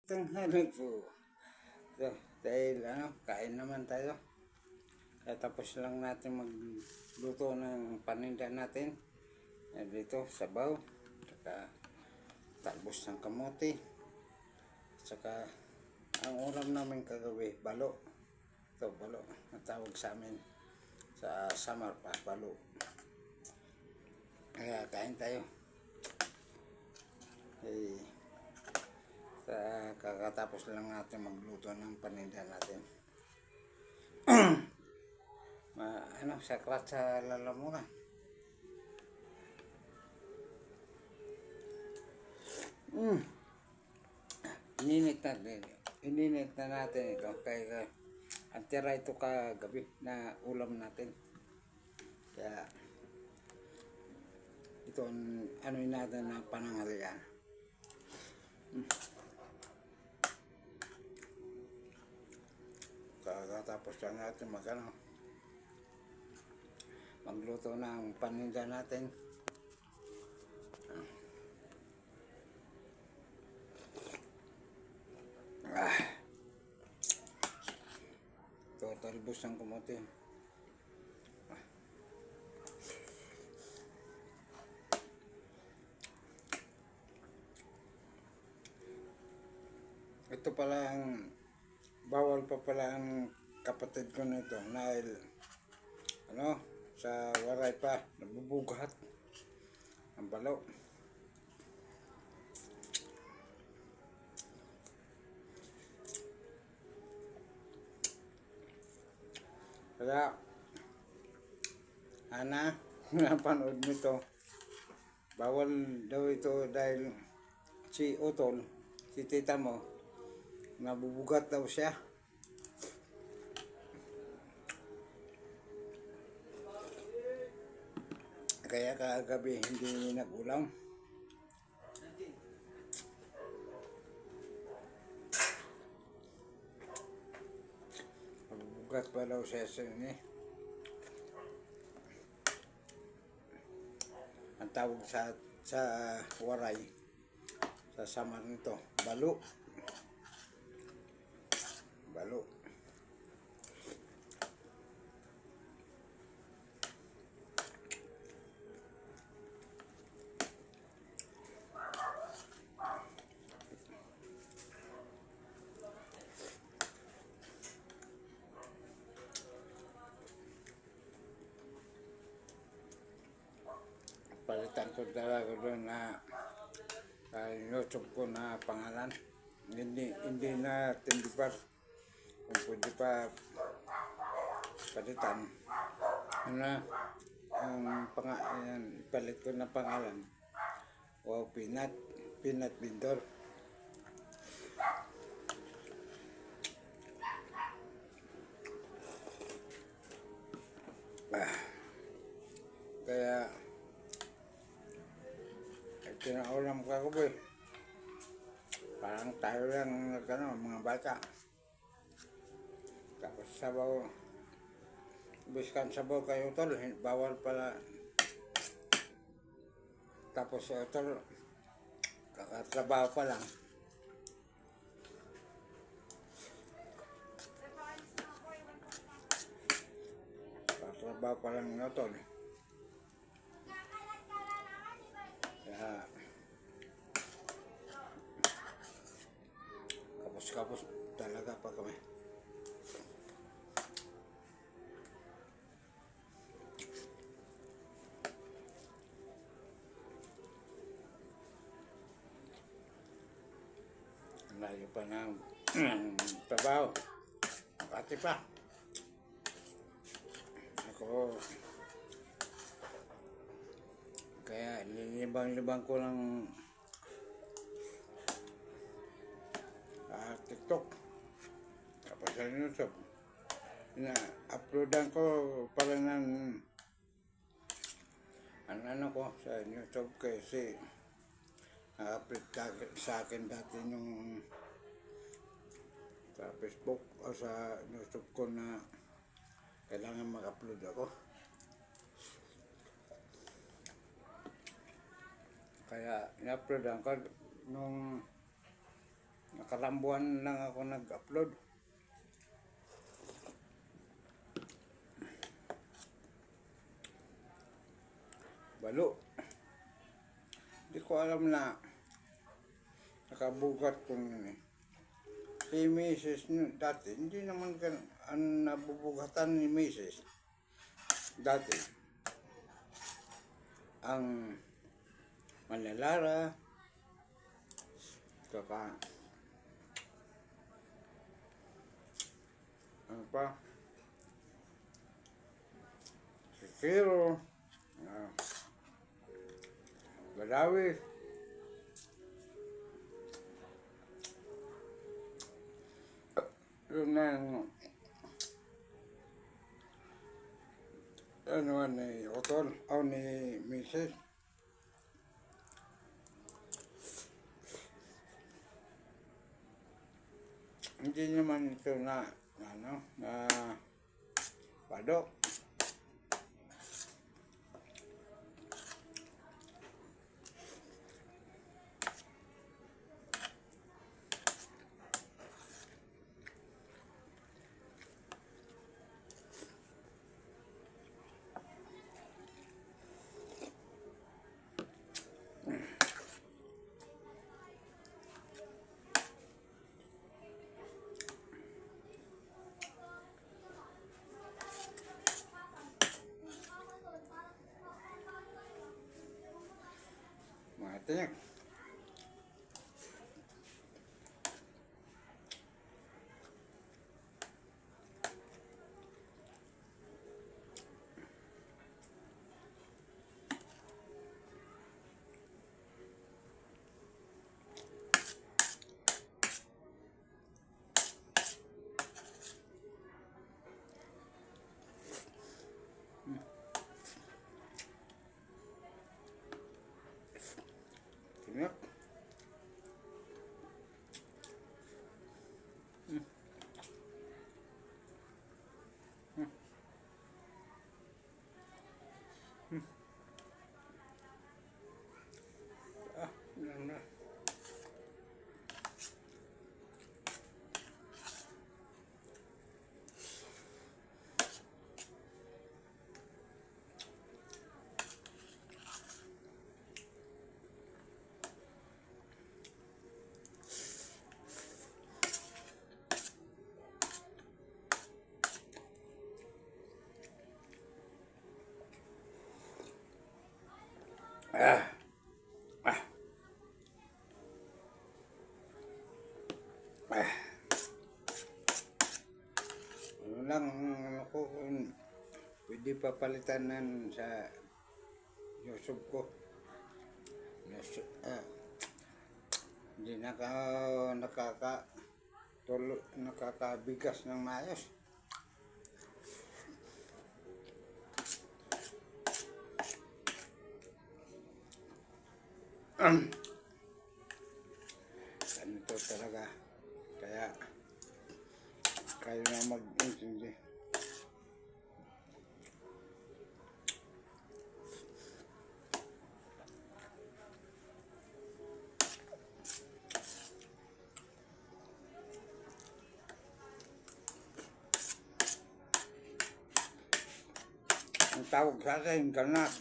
Tanghali po. So, dahil kain naman tayo. Kaya tapos lang natin magluto ng paninda natin. Yan dito, sabaw. Saka talbos ng kamote. Saka ang ulam namin kagabi, balo. Ito, balo. Ang tawag sa amin sa Samar pa, balo. Kaya kain tayo. Kakatapos lang natin magluto ng paninda natin. Sakrat sa lalamunan. Ininit na natin ito. Kaya ang tira ito kagabi na ulam natin. Kaya ito ano natin na pananghalian. Kakatapos lang natin magluto ng paninda natin. Ito, talbos ng kamote. Ito pala bawal pa pala ang kapatid ko nito dahil sa waray pa nabubugat ang balo. Kaya napanood mo ito, bawal daw ito dahil si Utol, si tita mo, nabubugat daw siya. Kaya kagabi hindi nag-ulam. Nabubugat pa daw siya ang tawag sa waray, sa Samar nito, balo. Balo. Palitan ko talaga doon na YouTube ko na pangalan. Hindi na tindibar. Kung pwede pa palitan. Ipalit ko na pangalan. Wow, Peanut Bindor. Kaya tinaulam ko ako parang tayo lang mga bata. Tapos sabaw, biskan sabaw kayo tol, bawal pala. Tapos tol, kakatrabaho pa lang. Kakatrabaho pa lang na tol. Kaya kapos talaga pa kami. Layo pa ng trabaho. Pati pa ako, kaya nilibang ko lang TikTok, tapos sa YouTube uploadan ko para ng ano ko sa YouTube kasi upload sa akin dati yung sa Facebook o sa YouTube ko na kailangan mag-upload ako. Kaya in-uploadan ko nung nakalambuan lang ako nag-upload. Balo. Hindi ko alam na nakabugat ko yun eh. Si Mrs. dati, hindi naman ang nabubugatan ni Mrs. Dati, ang Manalara, kaka, ano pa, Sikiro, Galawi, yun na ano ni Otol, o ni Mrs. Hindi naman ito na padok. Mga tiyak. Tiyak. Lang na. Ah. Ah. Ah. Ano lang ako kung pwede papalitan sa YouTube ko. Hindi nakakabigas ng maayos. Ganito talaga. Kaya kayo na mag-intindi. Ang tawag sa akin, ganak.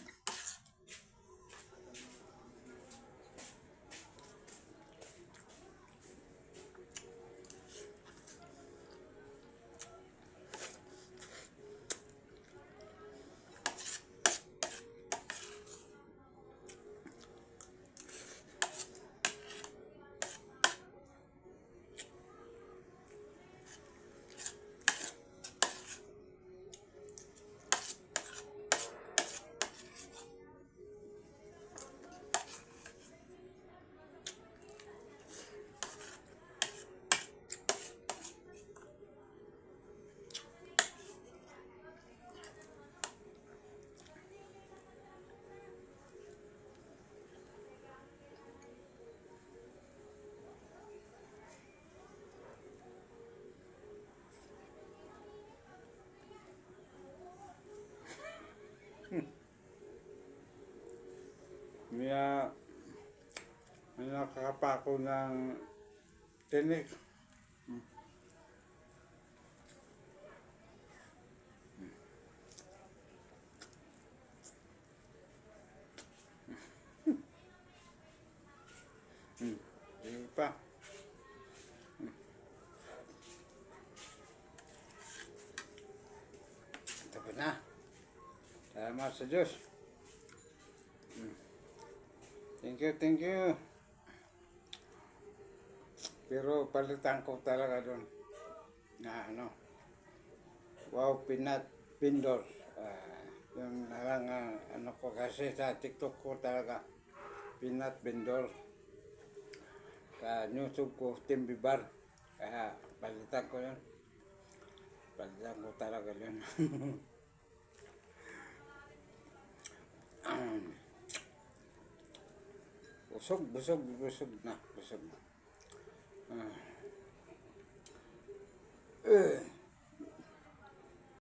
May nakakapako ng Tinik. Sige pa. Tapos na. Salamat sa Diyos. Thank you, thank you. Pero palitan ko talaga doon na ano, wow, peanut pindol. Yung na lang ano ko kasi sa TikTok ko talaga, peanut pindol. Sa YouTube ko, Tim Bibar. Kaya palitan ko yun. Palitan ko talaga yun. Busog na.